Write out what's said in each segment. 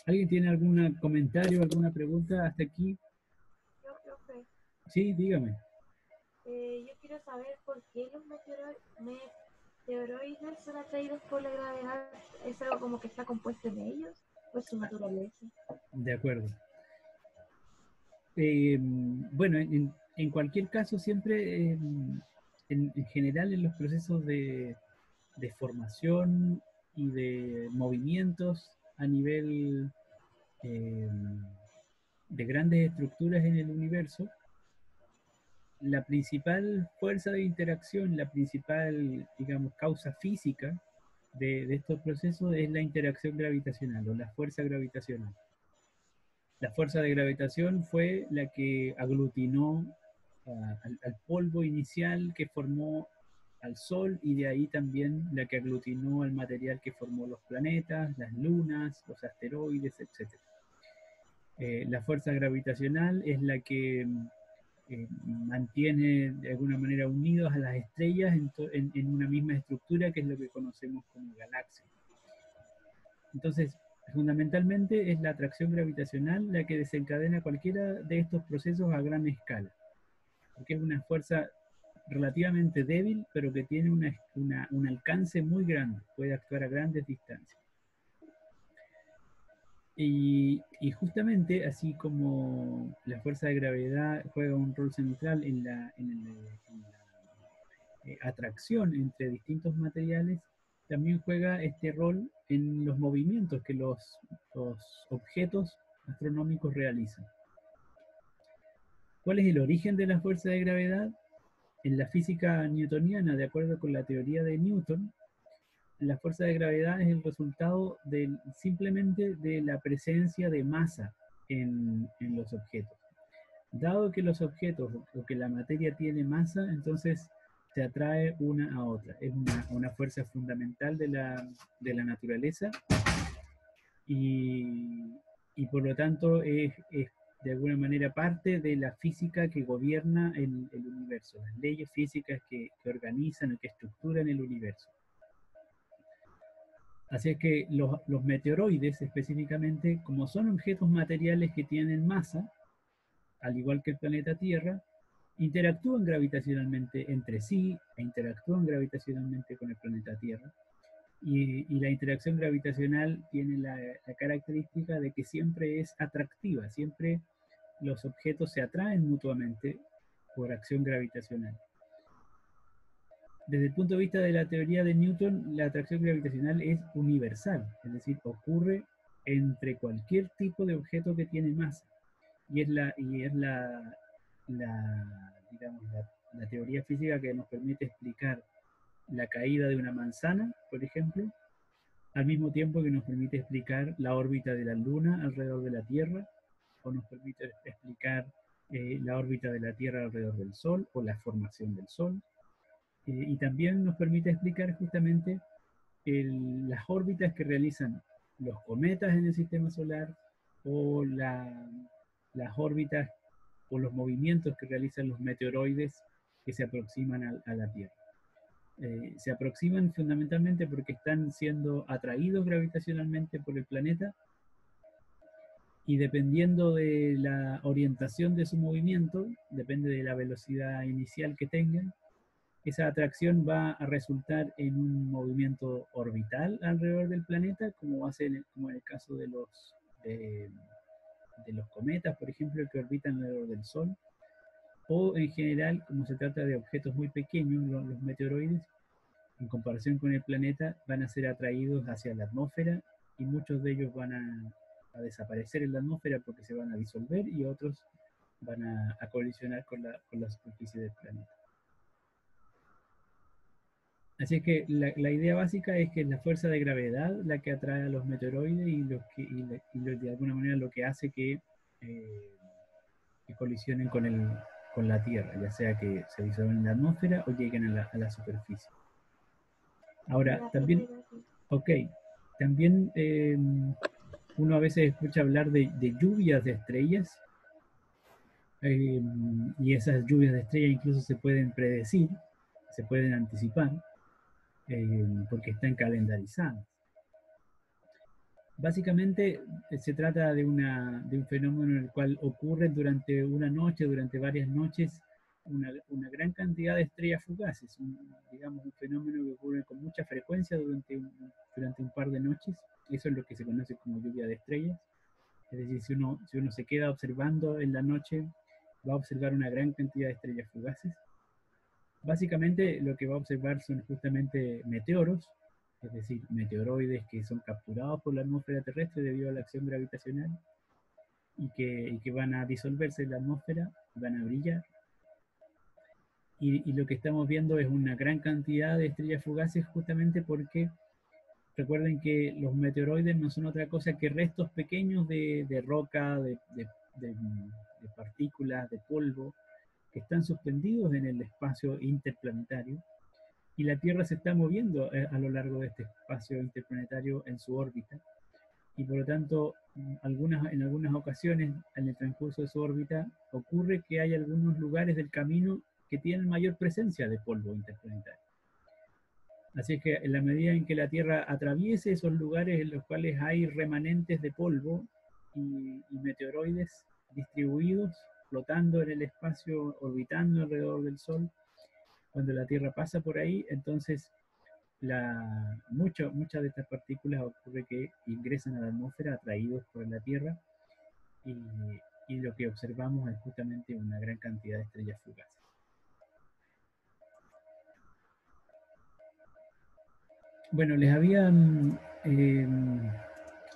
¿Alguien tiene algún comentario, alguna pregunta hasta aquí? Yo, profe, Sí, dígame. yo quiero saber por qué los meteoroides son atraídos por la gravedad. ¿Es algo como que está compuesto en ellos? ¿O es su naturaleza? De acuerdo. Bueno, en cualquier caso, siempre, en general, en los procesos de formación y de movimientos a nivel eh, de grandes estructuras en el universo, la principal fuerza de interacción, la principal, digamos, causa física de estos procesos es la interacción gravitacional o la fuerza gravitacional. La fuerza de gravitación fue la que aglutinó al polvo inicial que formó al Sol y de ahí también la que aglutinó al material que formó los planetas, las lunas, los asteroides, etc. La fuerza gravitacional es la que mantiene de alguna manera unidos a las estrellas en una misma estructura que es lo que conocemos como galaxia. Entonces, fundamentalmente es la atracción gravitacional la que desencadena cualquiera de estos procesos a gran escala, porque es una fuerza relativamente débil, pero que tiene un alcance muy grande, puede actuar a grandes distancias. Y justamente así como la fuerza de gravedad juega un rol central en la atracción entre distintos materiales, también juega este rol en los movimientos que los objetos astronómicos realizan. ¿Cuál es el origen de la fuerza de gravedad? En la física newtoniana, de acuerdo con la teoría de Newton, la fuerza de gravedad es el resultado simplemente de la presencia de masa en los objetos. Dado que los objetos o que la materia tiene masa, entonces se atrae una a otra. Es una fuerza fundamental de la naturaleza y, y por lo tanto es de alguna manera parte de la física que gobierna el universo, las leyes físicas que organizan o que estructuran el universo. Así es que los meteoroides específicamente, como son objetos materiales que tienen masa, al igual que el planeta Tierra, interactúan gravitacionalmente entre sí e interactúan gravitacionalmente con el planeta Tierra. Y la interacción gravitacional tiene la característica de que siempre es atractiva, siempre los objetos se atraen mutuamente por acción gravitacional. Desde el punto de vista de la teoría de Newton, la atracción gravitacional es universal, es decir, ocurre entre cualquier tipo de objeto que tiene masa. Y es la digamos, la teoría física que nos permite explicar la caída de una manzana, por ejemplo, al mismo tiempo que nos permite explicar la órbita de la Luna alrededor de la Tierra, o nos permite explicar la órbita de la Tierra alrededor del Sol, o la formación del Sol, y también nos permite explicar justamente las órbitas que realizan los cometas en el sistema solar, o las órbitas o los movimientos que realizan los meteoroides que se aproximan a la Tierra. Se aproximan fundamentalmente porque están siendo atraídos gravitacionalmente por el planeta y dependiendo de la orientación de su movimiento, depende de la velocidad inicial que tengan, esa atracción va a resultar en un movimiento orbital alrededor del planeta, como en el caso de, de los cometas, por ejemplo, que orbitan alrededor del Sol, o en general, como se trata de objetos muy pequeños, los meteoroides, en comparación con el planeta, van a ser atraídos hacia la atmósfera y muchos de ellos van a desaparecer en la atmósfera porque se van a disolver y otros van a colisionar con la superficie del planeta. Así que la idea básica es que es la fuerza de gravedad la que atrae a los meteoroides de alguna manera lo que hace eh, que colisionen con la Tierra, ya sea que se disuelvan en la atmósfera o lleguen a la superficie. Ahora, Gracias, también, gracias. ok, también uno a veces escucha hablar de lluvias de estrellas, eh, y esas lluvias de estrellas incluso se pueden predecir, se pueden anticipar, porque están calendarizadas. Básicamente se trata de un fenómeno en el cual ocurre durante una noche, durante varias noches, una gran cantidad de estrellas fugaces, digamos un fenómeno que ocurre con mucha frecuencia durante un par de noches. Eso es lo que se conoce como lluvia de estrellas. Es decir, si uno se queda observando en la noche, va a observar una gran cantidad de estrellas fugaces. Básicamente lo que va a observar son justamente meteoros, es decir, meteoroides que son capturados por la atmósfera terrestre debido a la acción gravitacional y que van a disolverse en la atmósfera, van a brillar. Y lo que estamos viendo es una gran cantidad de estrellas fugaces justamente porque recuerden que los meteoroides no son otra cosa que restos pequeños de roca, de partículas, de polvo, que están suspendidos en el espacio interplanetario y la Tierra se está moviendo a lo largo de este espacio interplanetario en su órbita y por lo tanto en algunas ocasiones en el transcurso de su órbita ocurre que hay algunos lugares del camino que tienen mayor presencia de polvo interplanetario. Así es que en la medida en que la Tierra atraviese esos lugares en los cuales hay remanentes de polvo y meteoroides distribuidos, flotando en el espacio, orbitando alrededor del Sol, cuando la Tierra pasa por ahí, entonces muchas de estas partículas ocurre que ingresan a la atmósfera atraídos por la Tierra y, y lo que observamos es justamente una gran cantidad de estrellas fugaces. Bueno, les había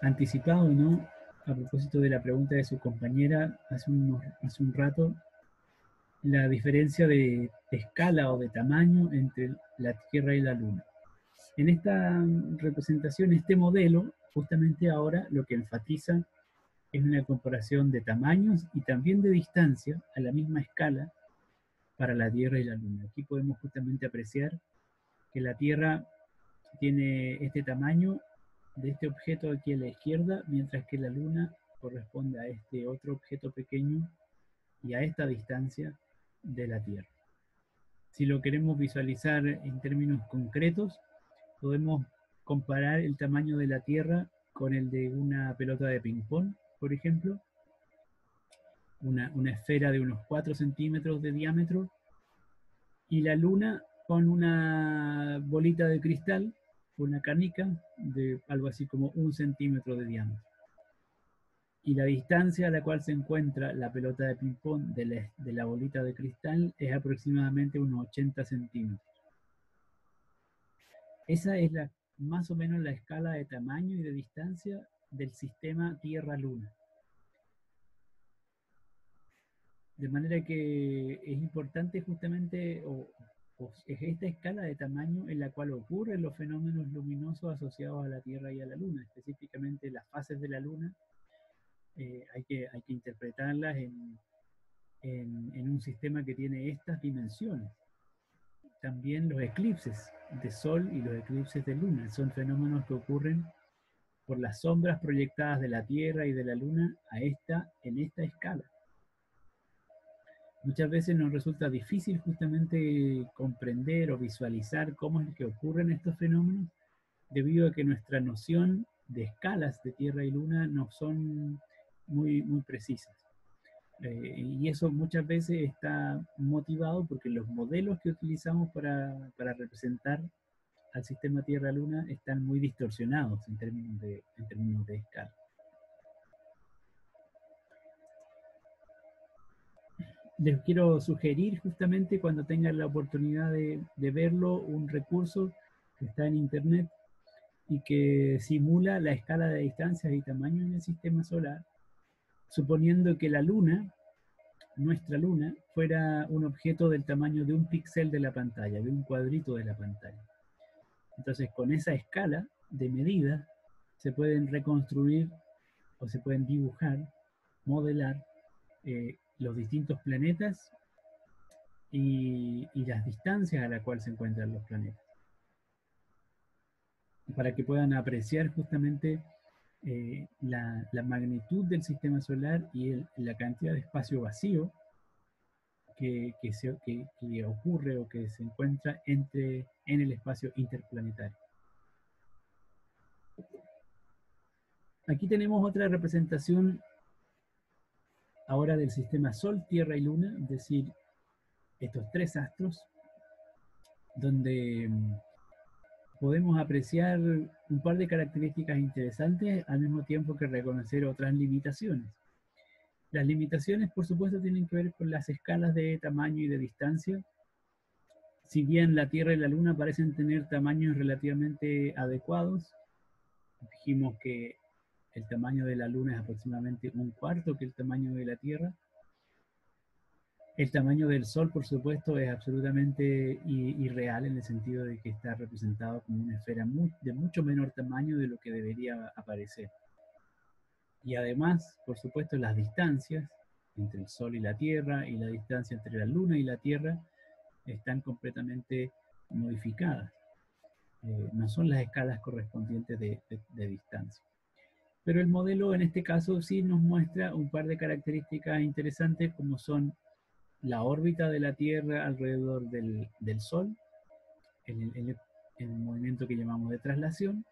anticipado, ¿no? A propósito de la pregunta de su compañera hace un rato, la diferencia de escala o de tamaño entre la Tierra y la Luna. En esta representación, este modelo, justamente ahora lo que enfatiza es una comparación de tamaños y también de distancia a la misma escala para la Tierra y la Luna. Aquí podemos justamente apreciar que la Tierra tiene este tamaño de este objeto aquí a la izquierda, mientras que la Luna corresponde a este otro objeto pequeño y a esta distancia de la Tierra. Si lo queremos visualizar en términos concretos, podemos comparar el tamaño de la Tierra con el de una pelota de ping-pong, por ejemplo, una esfera de unos 4 centímetros de diámetro, y la Luna con una bolita de cristal, una canica de algo así como 1 centímetro de diámetro. Y la distancia a la cual se encuentra la pelota de ping-pong de la bolita de cristal es aproximadamente unos 80 centímetros. Esa es más o menos la escala de tamaño y de distancia del sistema Tierra-Luna. De manera que es importante justamente, es esta escala de tamaño en la cual ocurren los fenómenos luminosos asociados a la Tierra y a la Luna, específicamente las fases de la Luna. Hay que interpretarlas en un sistema que tiene estas dimensiones. También los eclipses de Sol y los eclipses de Luna son fenómenos que ocurren por las sombras proyectadas de la Tierra y de la Luna en esta escala. Muchas veces nos resulta difícil justamente comprender o visualizar cómo es que ocurren estos fenómenos, debido a que nuestra noción de escalas de Tierra y Luna no son muy precisas. Y eso muchas veces está motivado porque los modelos que utilizamos para representar al sistema Tierra-Luna están muy distorsionados en términos de escala. Les quiero sugerir justamente cuando tengan la oportunidad de verlo, un recurso que está en internet y que simula la escala de distancias y tamaño en el sistema solar, suponiendo que la Luna, nuestra Luna, fuera un objeto del tamaño de un píxel de la pantalla, de un cuadrito de la pantalla. Entonces, con esa escala de medida, se pueden reconstruir o se pueden dibujar, modelar los distintos planetas y las distancias a las cuales se encuentran los planetas. Para que puedan apreciar justamente la magnitud del sistema solar y la cantidad de espacio vacío que ocurre o que se encuentra en el espacio interplanetario. Aquí tenemos otra representación ahora del sistema Sol, Tierra y Luna, es decir, estos tres astros, donde podemos apreciar un par de características interesantes al mismo tiempo que reconocer otras limitaciones. Las limitaciones, por supuesto, tienen que ver con las escalas de tamaño y de distancia. Si bien la Tierra y la Luna parecen tener tamaños relativamente adecuados, dijimos que el tamaño de la Luna es aproximadamente un cuarto que el tamaño de la Tierra. El tamaño del Sol, por supuesto, es absolutamente irreal en el sentido de que está representado como una esfera de mucho menor tamaño de lo que debería aparecer. Y además, por supuesto, las distancias entre el Sol y la Tierra y la distancia entre la Luna y la Tierra están completamente modificadas. No son las escalas correspondientes de distancia. Pero el modelo en este caso sí nos muestra un par de características interesantes como son la órbita de la Tierra alrededor del Sol, el movimiento que llamamos de traslación,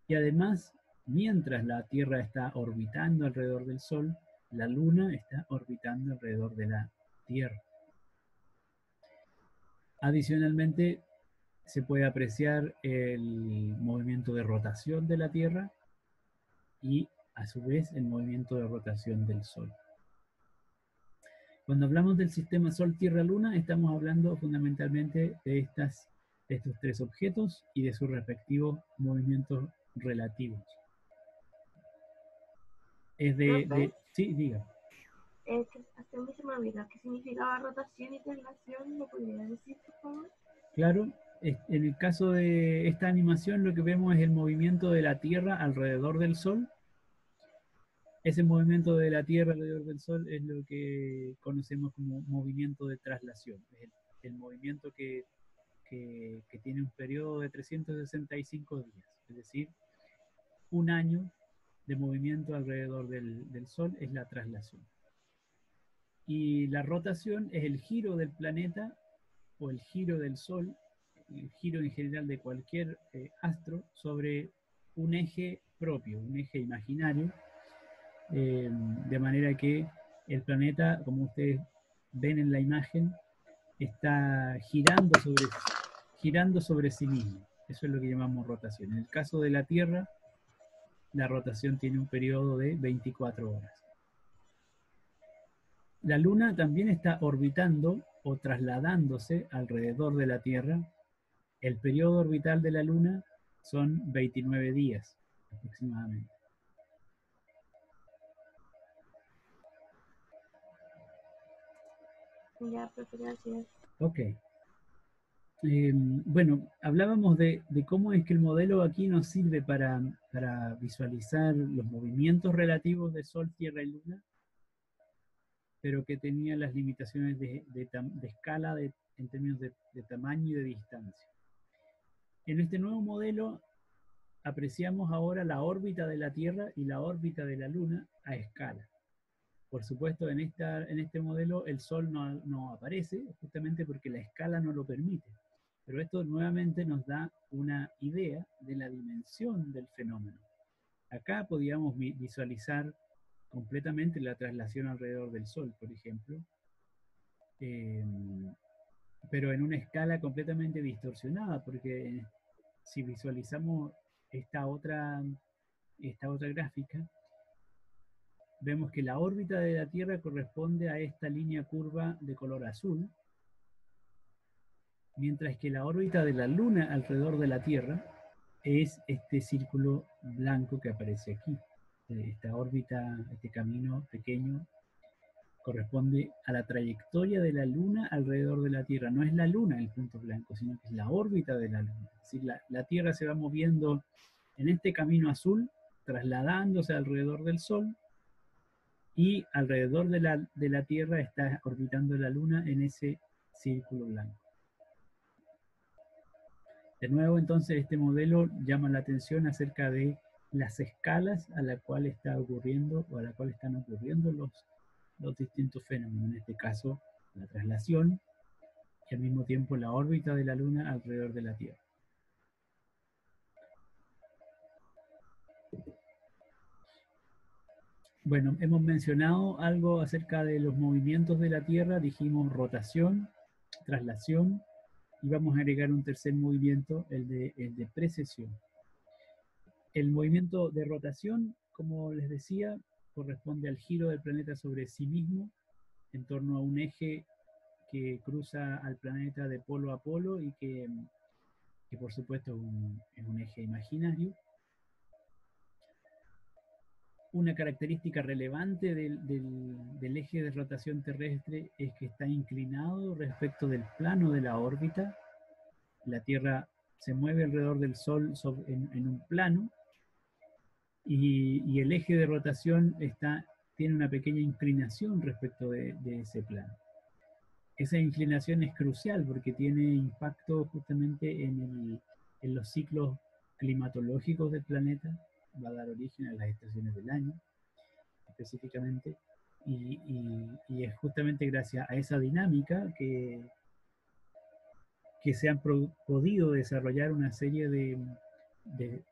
y además, mientras la Tierra está orbitando alrededor del Sol, la Luna está orbitando alrededor de la Tierra. Adicionalmente, se puede apreciar el movimiento de rotación de la Tierra y, a su vez, el movimiento de rotación del Sol. Cuando hablamos del sistema Sol, Tierra, Luna, estamos hablando fundamentalmente de estos tres objetos y de sus respectivos movimientos relativos. Sí, diga. Que hasta mí se me olvidó qué significaba rotación y traslación. ¿Me podría decir, por favor? Claro, en el caso de esta animación lo que vemos es el movimiento de la Tierra alrededor del Sol. Ese movimiento de la Tierra alrededor del Sol es lo que conocemos como movimiento de traslación. Es el movimiento que tiene un periodo de 365 días, es decir, un año de movimiento alrededor del Sol es la traslación. Y la rotación es el giro del planeta o el giro del Sol, el giro en general de cualquier astro sobre un eje propio, un eje imaginario, de manera que el planeta, como ustedes ven en la imagen, está girando sobre sí mismo. Eso es lo que llamamos rotación. En el caso de la Tierra, la rotación tiene un periodo de 24 horas. La Luna también está orbitando o trasladándose alrededor de la Tierra. El periodo orbital de la Luna son 29 días aproximadamente. Ya, profe, gracias. Ok. Bueno, hablábamos de cómo es que el modelo aquí nos sirve para visualizar los movimientos relativos de Sol, Tierra y Luna, pero que tenía las limitaciones de escala en términos de tamaño y de distancia. En este nuevo modelo apreciamos ahora la órbita de la Tierra y la órbita de la Luna a escala. Por supuesto, en este modelo el Sol no aparece, justamente porque la escala no lo permite. Pero esto nuevamente nos da una idea de la dimensión del fenómeno. Acá podíamos visualizar completamente la traslación alrededor del Sol, por ejemplo, pero en una escala completamente distorsionada, porque si visualizamos esta otra gráfica, vemos que la órbita de la Tierra corresponde a esta línea curva de color azul, mientras que la órbita de la Luna alrededor de la Tierra es este círculo blanco que aparece aquí. Esta órbita, este camino pequeño, corresponde a la trayectoria de la Luna alrededor de la Tierra. No es la Luna el punto blanco, sino que es la órbita de la Luna. Es decir, la Tierra se va moviendo en este camino azul, trasladándose alrededor del Sol, y alrededor de la Tierra está orbitando la Luna en ese círculo blanco. De nuevo, entonces, este modelo llama la atención acerca de las escalas a la cual está ocurriendo o a la cual están ocurriendo los distintos fenómenos. En este caso, la traslación y al mismo tiempo la órbita de la Luna alrededor de la Tierra. Bueno, hemos mencionado algo acerca de los movimientos de la Tierra, dijimos rotación, traslación, y vamos a agregar un tercer movimiento, el de precesión. El movimiento de rotación, como les decía, corresponde al giro del planeta sobre sí mismo en torno a un eje que cruza al planeta de polo a polo y que por supuesto es un eje imaginario. Una característica relevante del eje de rotación terrestre es que está inclinado respecto del plano de la órbita. La Tierra se mueve alrededor del Sol en un plano y el eje de rotación tiene una pequeña inclinación respecto de ese plano. Esa inclinación es crucial porque tiene impacto justamente en los ciclos climatológicos del planeta, va a dar origen a las estaciones del año específicamente, y es justamente gracias a esa dinámica que se han podido desarrollar una serie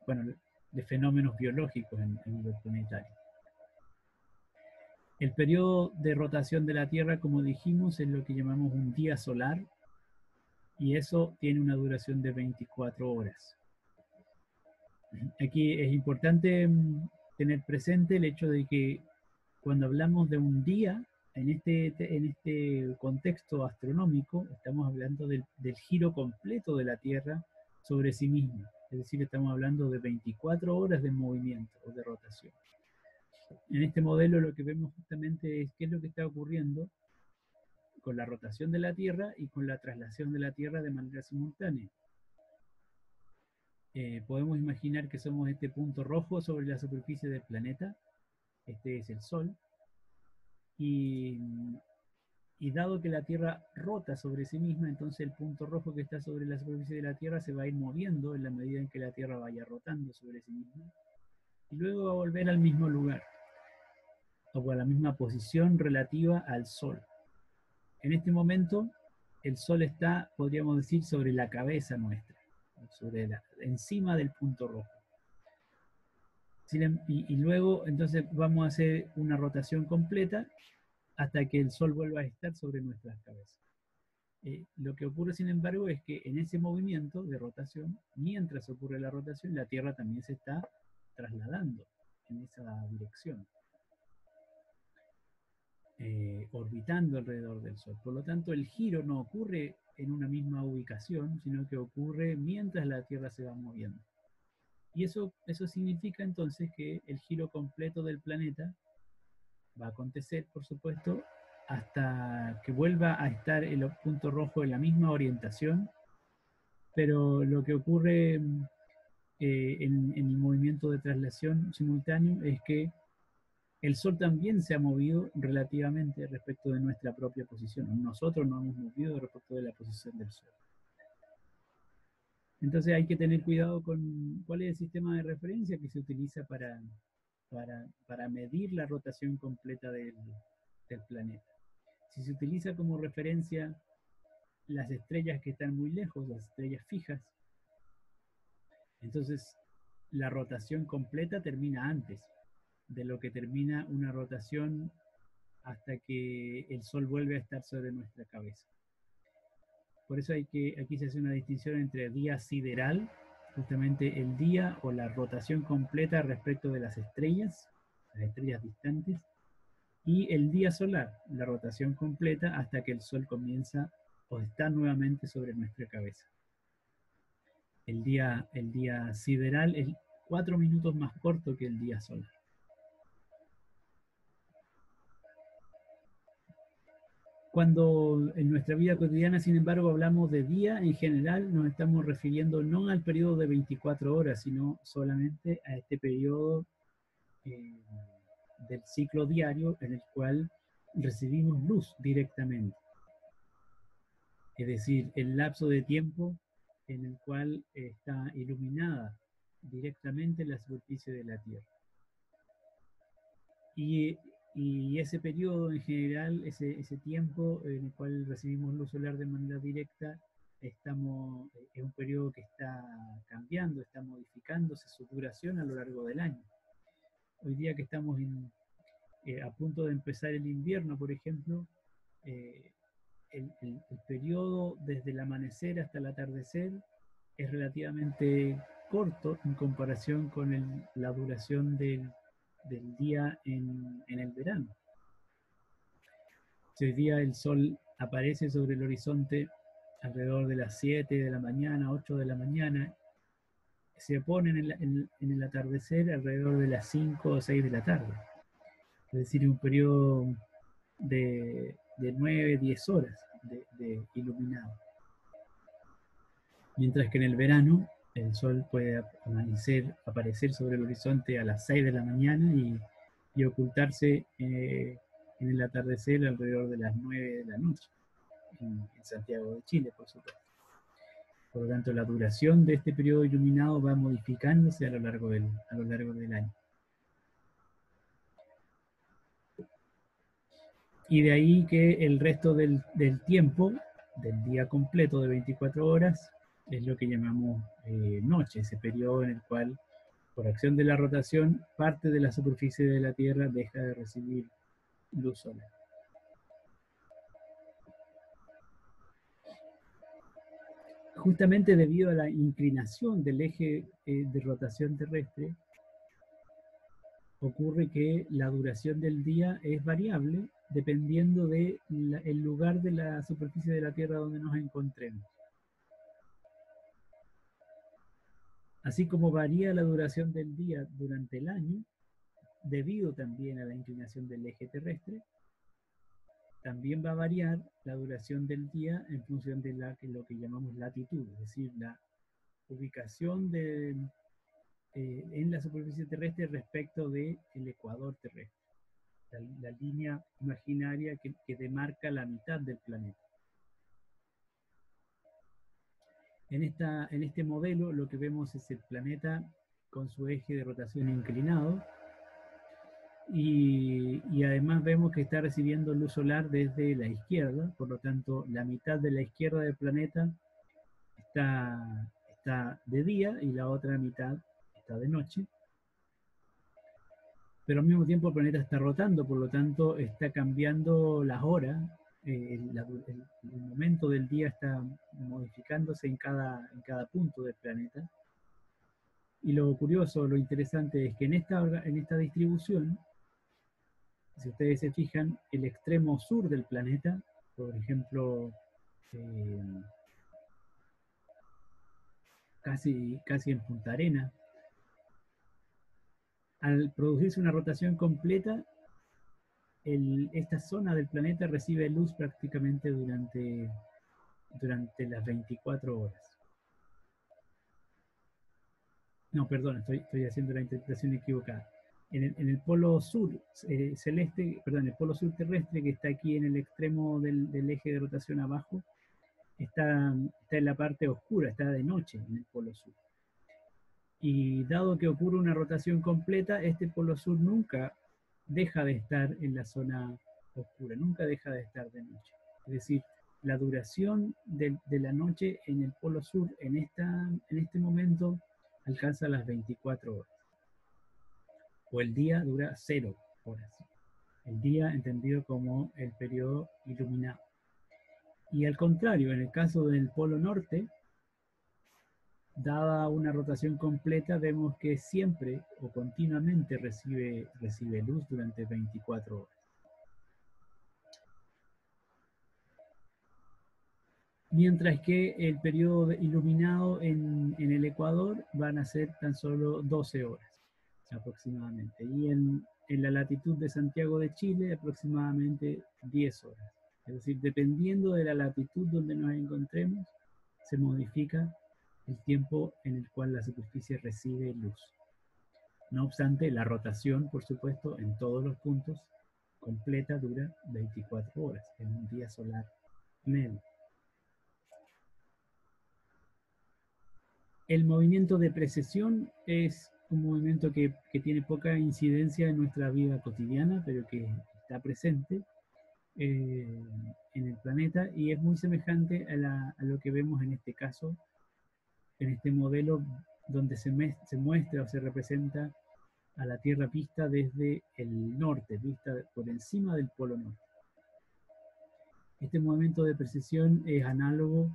bueno, de fenómenos biológicos en nivel planetario. El periodo de rotación de la Tierra, como dijimos, es lo que llamamos un día solar, y eso tiene una duración de 24 horas. Aquí es importante tener presente el hecho de que cuando hablamos de un día, en este contexto astronómico, estamos hablando del giro completo de la Tierra sobre sí misma. Es decir, estamos hablando de 24 horas de movimiento o de rotación. En este modelo lo que vemos justamente es qué es lo que está ocurriendo con la rotación de la Tierra y con la traslación de la Tierra de manera simultánea. Podemos imaginar que somos este punto rojo sobre la superficie del planeta, este es el Sol, y, y dado que la Tierra rota sobre sí misma, entonces el punto rojo que está sobre la superficie de la Tierra se va a ir moviendo en la medida en que la Tierra vaya rotando sobre sí misma, y luego va a volver al mismo lugar, o a la misma posición relativa al Sol. En este momento, el Sol está, podríamos decir, sobre la cabeza nuestra, encima del punto rojo. Y luego, entonces, vamos a hacer una rotación completa hasta que el Sol vuelva a estar sobre nuestras cabezas. Lo que ocurre, sin embargo, es que en ese movimiento de rotación, mientras ocurre la rotación, la Tierra también se está trasladando en esa dirección, orbitando alrededor del Sol. Por lo tanto, el giro no ocurre en una misma ubicación, sino que ocurre mientras la Tierra se va moviendo. Y eso significa entonces que el giro completo del planeta va a acontecer, por supuesto, hasta que vuelva a estar el punto rojo en la misma orientación, pero lo que ocurre en el movimiento de traslación simultáneo es que el Sol también se ha movido relativamente respecto de nuestra propia posición. Nosotros nos hemos movido respecto de la posición del Sol. Entonces hay que tener cuidado con cuál es el sistema de referencia que se utiliza para medir la rotación completa del planeta. Si se utiliza como referencia las estrellas que están muy lejos, las estrellas fijas, entonces la rotación completa termina antes de lo que termina una rotación hasta que el Sol vuelve a estar sobre nuestra cabeza. Por eso aquí se hace una distinción entre día sideral, justamente el día o la rotación completa respecto de las estrellas distantes, y el día solar, la rotación completa hasta que el Sol comienza o está nuevamente sobre nuestra cabeza. El día sideral es 4 minutos más corto que el día solar. Cuando en nuestra vida cotidiana, sin embargo, hablamos de día, en general nos estamos refiriendo no al periodo de 24 horas, sino solamente a este periodo del ciclo diario en el cual recibimos luz directamente. Es decir, el lapso de tiempo en el cual está iluminada directamente la superficie de la Tierra. Y ese periodo en general, ese tiempo en el cual recibimos luz solar de manera directa, es un periodo que está cambiando, está modificándose su duración a lo largo del año. Hoy día que estamos a punto de empezar el invierno, por ejemplo, el periodo desde el amanecer hasta el atardecer es relativamente corto en comparación con la duración del día en el verano. Si hoy día el sol aparece sobre el horizonte alrededor de las 7 de la mañana, 8 de la mañana, se pone en el atardecer alrededor de las 5 o 6 de la tarde. Es decir, un periodo de 9, 10 horas de iluminado. Mientras que en el verano el sol puede aparecer sobre el horizonte a las 6 de la mañana y ocultarse en el atardecer alrededor de las 9 de la noche, en Santiago de Chile, por supuesto. Por lo tanto, la duración de este periodo iluminado va modificándose a lo largo del año. Y de ahí que el resto del tiempo, del día completo de 24 horas, es lo que llamamos noche, ese periodo en el cual, por acción de la rotación, parte de la superficie de la Tierra deja de recibir luz solar. Justamente debido a la inclinación del eje de rotación terrestre, ocurre que la duración del día es variable dependiendo del lugar de la superficie de la Tierra donde nos encontremos. Así como varía la duración del día durante el año, debido también a la inclinación del eje terrestre, también va a variar la duración del día en función de lo que llamamos latitud, es decir, la ubicación en la superficie terrestre respecto del ecuador terrestre, la línea imaginaria que demarca la mitad del planeta. En este modelo lo que vemos es el planeta con su eje de rotación inclinado, y además vemos que está recibiendo luz solar desde la izquierda, por lo tanto la mitad de la izquierda del planeta está de día y la otra mitad está de noche. Pero al mismo tiempo el planeta está rotando, por lo tanto está cambiando las horas, el momento del día está modificándose en cada punto del planeta. Y lo curioso, lo interesante es que en esta distribución, si ustedes se fijan, el extremo sur del planeta, por ejemplo, casi en Punta Arenas, al producirse una rotación completa, esta zona del planeta recibe luz prácticamente durante las 24 horas. No, perdón, estoy haciendo la interpretación equivocada. En el polo sur celeste, perdón, el polo sur terrestre, que está aquí en el extremo del eje de rotación abajo, está en la parte oscura, está de noche en el polo sur. Y dado que ocurre una rotación completa, este polo sur nunca deja de estar en la zona oscura, nunca deja de estar de noche. Es decir, la duración de la noche en el polo sur en este momento alcanza las 24 horas. O el día dura 0 horas. El día entendido como el periodo iluminado. Y al contrario, en el caso del polo norte, dada una rotación completa, vemos que siempre o continuamente recibe luz durante 24 horas. Mientras que el periodo iluminado en el Ecuador van a ser tan solo 12 horas aproximadamente. Y en la latitud de Santiago de Chile aproximadamente 10 horas. Es decir, dependiendo de la latitud donde nos encontremos, se modifica el tiempo en el cual la superficie recibe luz. No obstante, la rotación, por supuesto, en todos los puntos completa dura 24 horas en un día solar medio. El movimiento de precesión es un movimiento que tiene poca incidencia en nuestra vida cotidiana, pero que está presente en el planeta y es muy semejante a lo que vemos en este caso, en este modelo donde se muestra o se representa a la Tierra vista desde el norte, vista por encima del polo norte. Este movimiento de precesión es análogo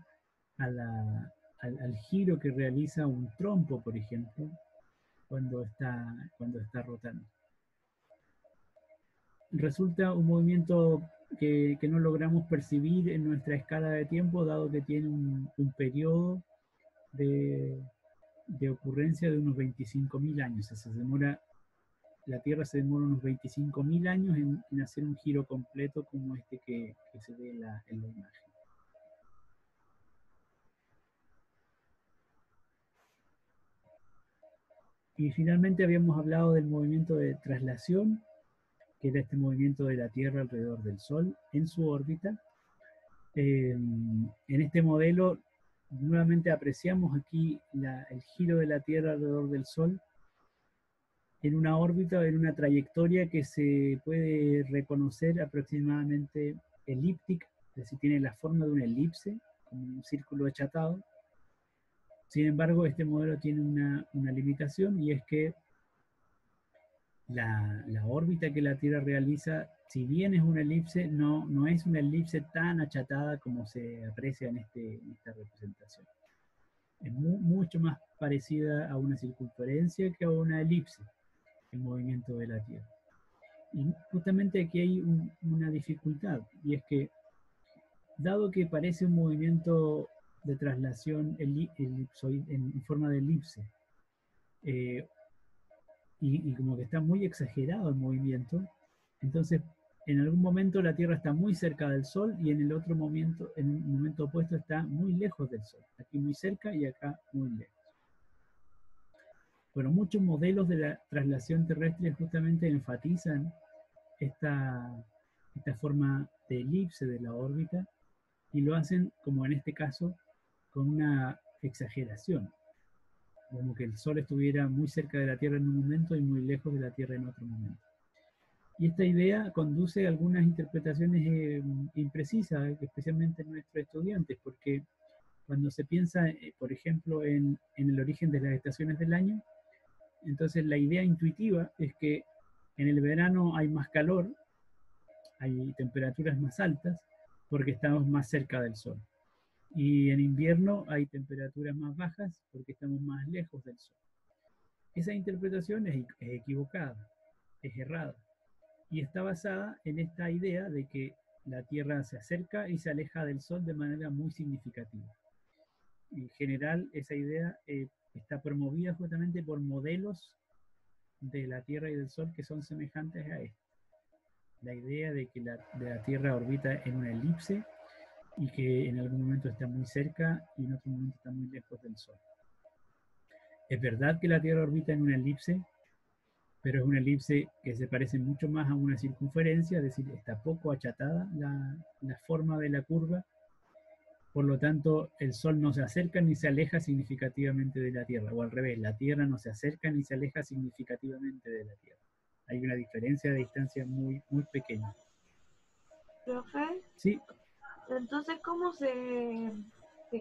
al giro que realiza un trompo, por ejemplo, cuando está rotando. Resulta un movimiento que no logramos percibir en nuestra escala de tiempo, dado que tiene un periodo de ocurrencia de unos 25.000 años. O sea, la Tierra se demora unos 25.000 años en hacer un giro completo como este que se ve en la imagen. Y finalmente habíamos hablado del movimiento de traslación, que era este movimiento de la Tierra alrededor del Sol en su órbita. En este modelo nuevamente apreciamos aquí el giro de la Tierra alrededor del Sol en una órbita, en una trayectoria que se puede reconocer aproximadamente elíptica, es decir, tiene la forma de una elipse, como un círculo achatado. Sin embargo, este modelo tiene una limitación, y es que la órbita que la Tierra realiza, si bien es una elipse, no es una elipse tan achatada como se aprecia en esta representación. Es mucho más parecida a una circunferencia que a una elipse, el movimiento de la Tierra. Y justamente aquí hay una dificultad, y es que, dado que parece un movimiento de traslación en forma de elipse, y como que está muy exagerado el movimiento, entonces en algún momento la Tierra está muy cerca del Sol, y en un momento opuesto está muy lejos del Sol, aquí muy cerca y acá muy lejos. Bueno, muchos modelos de la traslación terrestre justamente enfatizan esta forma de elipse de la órbita, y lo hacen, como en este caso, con una exageración, como que el Sol estuviera muy cerca de la Tierra en un momento y muy lejos de la Tierra en otro momento. Y esta idea conduce a algunas interpretaciones imprecisas, especialmente en nuestros estudiantes, porque cuando se piensa, por ejemplo, en el origen de las estaciones del año, entonces la idea intuitiva es que en el verano hay más calor, hay temperaturas más altas, porque estamos más cerca del Sol. Y en invierno hay temperaturas más bajas porque estamos más lejos del Sol. Esa interpretación es equivocada, es errada, y está basada en esta idea de que la Tierra se acerca y se aleja del Sol de manera muy significativa. En general, esa idea está promovida justamente por modelos de la Tierra y del Sol que son semejantes a esto. La idea de que la Tierra orbita en una elipse, y que en algún momento está muy cerca y en otro momento está muy lejos del Sol. Es verdad que la Tierra orbita en una elipse, pero es una elipse que se parece mucho más a una circunferencia, es decir, está poco achatada la forma de la curva. Por lo tanto, el Sol no se acerca ni se aleja significativamente de la Tierra, o al revés, la Tierra no se acerca ni se aleja significativamente de la Tierra. Hay una diferencia de distancia muy, muy pequeña. Profe, Sí, entonces, ¿cómo se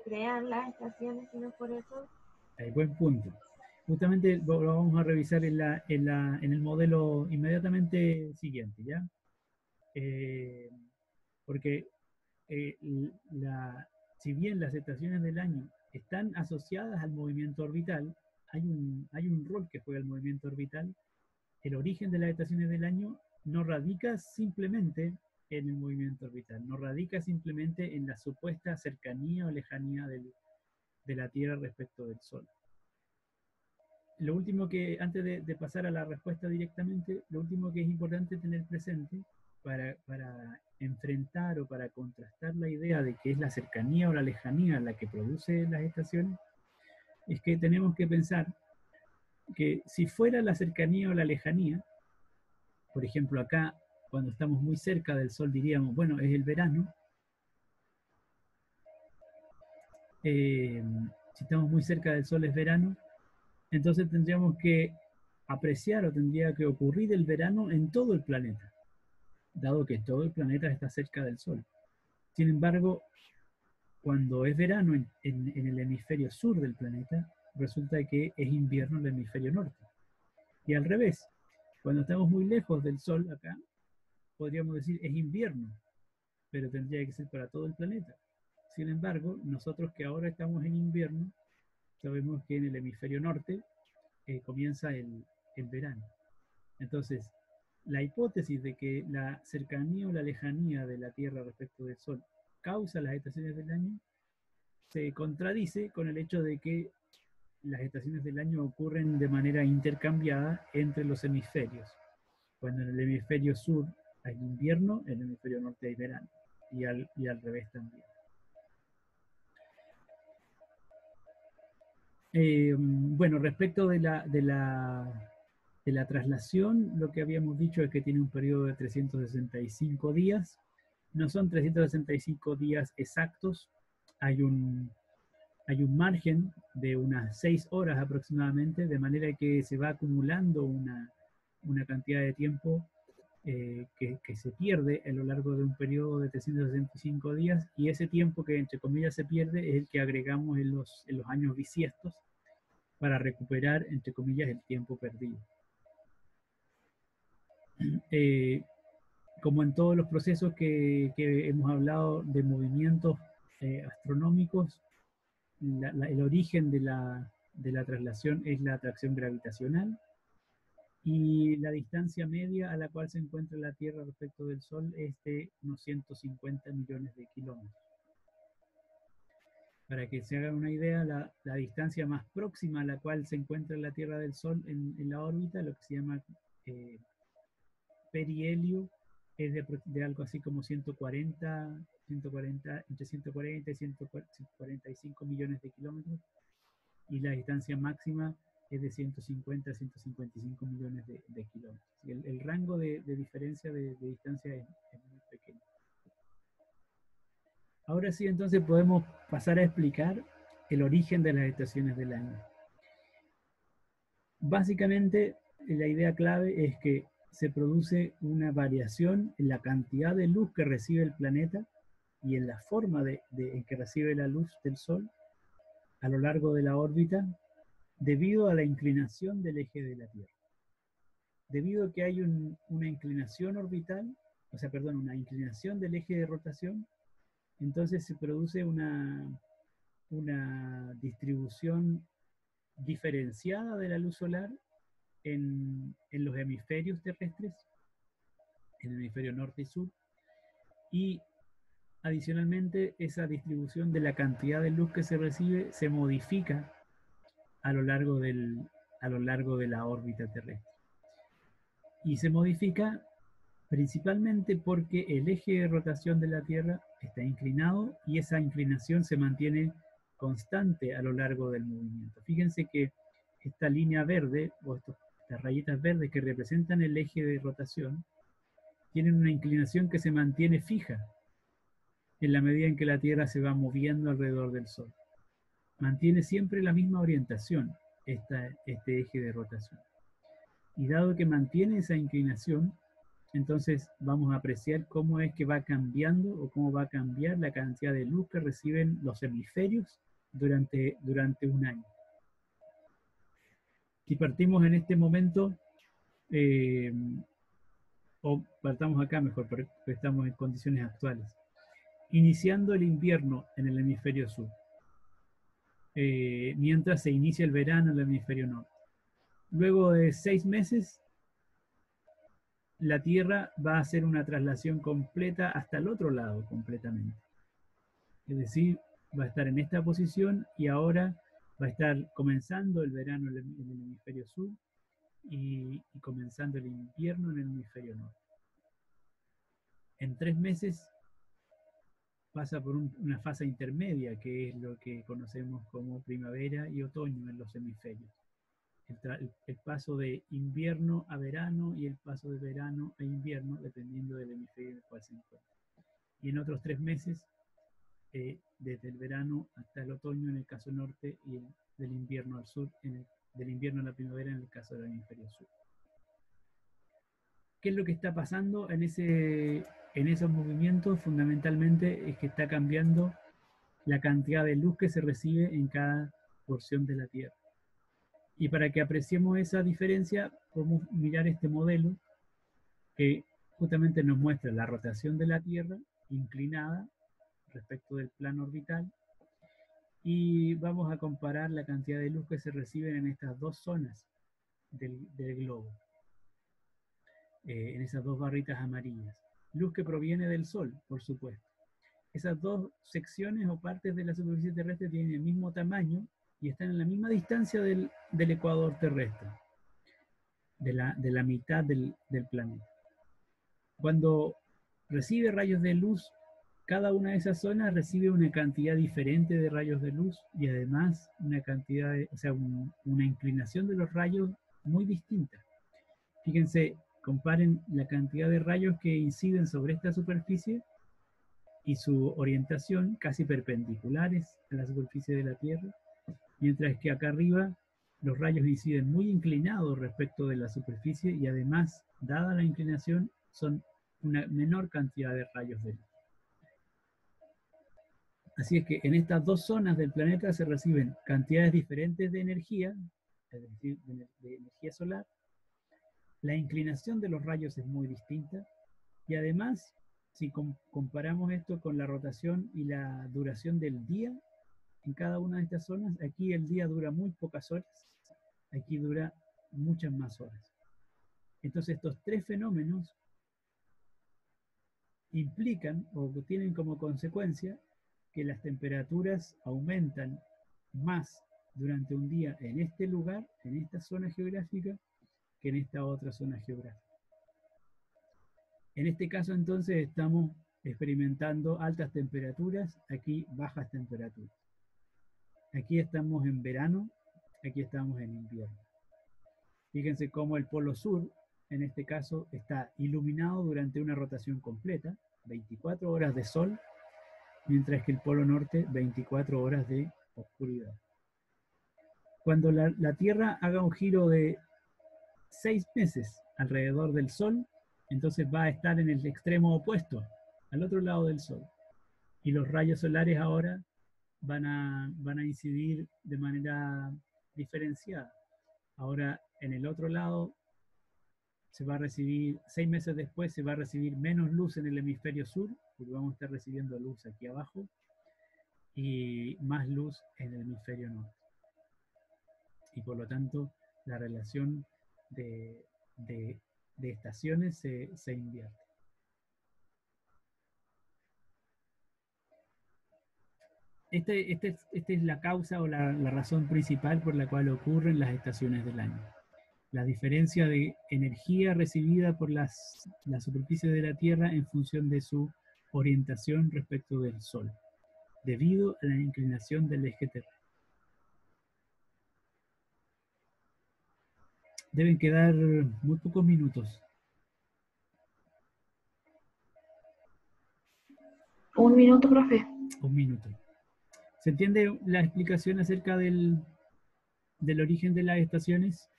crean las estaciones si no por eso? buen punto. Justamente lo vamos a revisar en el modelo inmediatamente siguiente, ¿ya? Porque eh, si bien las estaciones del año están asociadas al movimiento orbital, hay un rol que juega el movimiento orbital. El origen de las estaciones del año no radica simplemente en el movimiento orbital, no radica simplemente en la supuesta cercanía o lejanía de la Tierra respecto del Sol. Lo último que, antes de pasar a la respuesta directamente, lo último que es importante tener presente para enfrentar o para contrastar la idea de que es la cercanía o la lejanía la que produce las estaciones, es que tenemos que pensar que si fuera la cercanía o la lejanía, por ejemplo acá, cuando estamos muy cerca del Sol diríamos, bueno, es el verano. Si estamos muy cerca del Sol es verano, entonces tendríamos que apreciar, o tendría que ocurrir el verano en todo el planeta, dado que todo el planeta está cerca del Sol. Sin embargo, cuando es verano en el hemisferio sur del planeta, resulta que es invierno en el hemisferio norte. Y al revés, cuando estamos muy lejos del Sol acá, podríamos decir es invierno, pero tendría que ser para todo el planeta. Sin embargo, nosotros que ahora estamos en invierno, sabemos que en el hemisferio norte comienza el verano. Entonces, la hipótesis de que la cercanía o la lejanía de la Tierra respecto del Sol causa las estaciones del año se contradice con el hecho de que las estaciones del año ocurren de manera intercambiada entre los hemisferios. Cuando en el hemisferio sur hay invierno, en el hemisferio norte hay verano, y al revés también. Bueno, respecto de la traslación, lo que habíamos dicho es que tiene un periodo de 365 días. No son 365 días exactos, hay un margen de unas 6 horas aproximadamente, de manera que se va acumulando una cantidad de tiempo que se pierde a lo largo de un periodo de 365 días, y ese tiempo que entre comillas se pierde es el que agregamos en los años bisiestos para recuperar entre comillas el tiempo perdido. Como en todos los procesos que hemos hablado de movimientos astronómicos, el origen de la traslación es la atracción gravitacional, y la distancia media a la cual se encuentra la Tierra respecto del Sol es de unos 150 millones de kilómetros. Para que se hagan una idea, la distancia más próxima a la cual se encuentra la Tierra del Sol en la órbita, lo que se llama perihelio, es de algo así como 140, entre 140 y 145 millones de kilómetros, y la distancia máxima es de 150 a 155 millones de kilómetros. El rango de diferencia de distancia es muy pequeño. Ahora sí, entonces podemos pasar a explicar el origen de las estaciones del año. Básicamente, la idea clave es que se produce una variación en la cantidad de luz que recibe el planeta y en la forma en que recibe la luz del Sol a lo largo de la órbita, debido a la inclinación del eje de la Tierra. Debido a que hay una inclinación orbital, una inclinación del eje de rotación, entonces se produce una distribución diferenciada de la luz solar en los hemisferios terrestres, en el hemisferio norte y sur, y adicionalmente esa distribución de la cantidad de luz que se recibe se modifica a lo largo de la órbita terrestre. Y se modifica principalmente porque el eje de rotación de la Tierra está inclinado, y esa inclinación se mantiene constante a lo largo del movimiento. Fíjense que esta línea verde, o estas rayitas verdes que representan el eje de rotación, tienen una inclinación que se mantiene fija en la medida en que la Tierra se va moviendo alrededor del Sol. Mantiene siempre la misma orientación este eje de rotación. Y dado que mantiene esa inclinación, entonces vamos a apreciar cómo es que va cambiando, o cómo va a cambiar la cantidad de luz que reciben los hemisferios durante un año. Si partimos en este momento, o partamos acá mejor, porque estamos en condiciones actuales, iniciando el invierno en el hemisferio sur, mientras se inicia el verano en el hemisferio norte. Luego de 6 meses, la Tierra va a hacer una traslación completa hasta el otro lado completamente. Es decir, va a estar en esta posición, y ahora va a estar comenzando el verano en el hemisferio sur y comenzando el invierno en el hemisferio norte. En 3 meses pasa por una fase intermedia, que es lo que conocemos como primavera y otoño en los hemisferios. El paso de invierno a verano y el paso de verano a invierno, dependiendo del hemisferio en el cual se encuentra. Y en otros 3 meses, desde el verano hasta el otoño en el caso norte, y del invierno al sur, del invierno a la primavera en el caso del hemisferio sur. ¿Qué es lo que está pasando en esos movimientos? Fundamentalmente es que está cambiando la cantidad de luz que se recibe en cada porción de la Tierra. Y para que apreciemos esa diferencia, podemos mirar este modelo que justamente nos muestra la rotación de la Tierra inclinada respecto del plano orbital, y vamos a comparar la cantidad de luz que se reciben en estas dos zonas del globo, en esas dos barritas amarillas. Luz que proviene del Sol, por supuesto. Esas dos secciones o partes de la superficie terrestre tienen el mismo tamaño y están en la misma distancia del ecuador terrestre, de la mitad del planeta. Cuando recibe rayos de luz, cada una de esas zonas recibe una cantidad diferente de rayos de luz y además una cantidad, una inclinación de los rayos muy distinta. Fíjense, comparen la cantidad de rayos que inciden sobre esta superficie y su orientación casi perpendiculares a la superficie de la Tierra, mientras que acá arriba los rayos inciden muy inclinados respecto de la superficie y además, dada la inclinación, son una menor cantidad de rayos de luz. Así es que en estas dos zonas del planeta se reciben cantidades diferentes de energía, es decir, de energía solar. La inclinación de los rayos es muy distinta y además, si comparamos esto con la rotación y la duración del día en cada una de estas zonas, aquí el día dura muy pocas horas, aquí dura muchas más horas. Entonces estos tres fenómenos implican o tienen como consecuencia que las temperaturas aumentan más durante un día en este lugar, en esta zona geográfica, que en esta otra zona geográfica. En este caso entonces estamos experimentando altas temperaturas, aquí bajas temperaturas. Aquí estamos en verano, aquí estamos en invierno. Fíjense cómo el polo sur, en este caso, está iluminado durante una rotación completa, 24 horas de sol, mientras que el polo norte, 24 horas de oscuridad. Cuando la Tierra haga un giro de 6 meses alrededor del Sol, entonces va a estar en el extremo opuesto, al otro lado del Sol. Y los rayos solares ahora van a incidir de manera diferenciada. Ahora, en el otro lado, se va a recibir, 6 meses después, se va a recibir menos luz en el hemisferio sur, porque vamos a estar recibiendo luz aquí abajo, y más luz en el hemisferio norte. Y por lo tanto, la relación de estaciones se invierte. Esta es la causa o la razón principal por la cual ocurren las estaciones del año. La diferencia de energía recibida por la superficie de la Tierra en función de su orientación respecto del Sol, debido a la inclinación del eje terrestre. Deben quedar muy pocos minutos. 1 minuto, profe. 1 minuto. ¿Se entiende la explicación acerca del origen de las estaciones?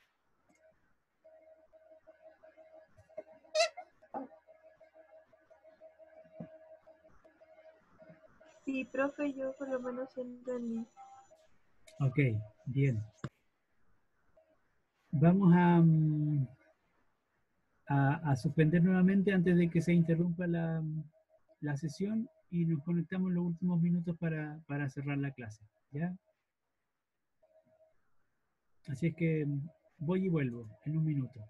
Sí, profe, yo por lo menos entendí. Ok, bien. Vamos a suspender nuevamente antes de que se interrumpa la sesión y nos conectamos en los últimos minutos para cerrar la clase, ¿ya? Así es que voy y vuelvo en 1 minuto.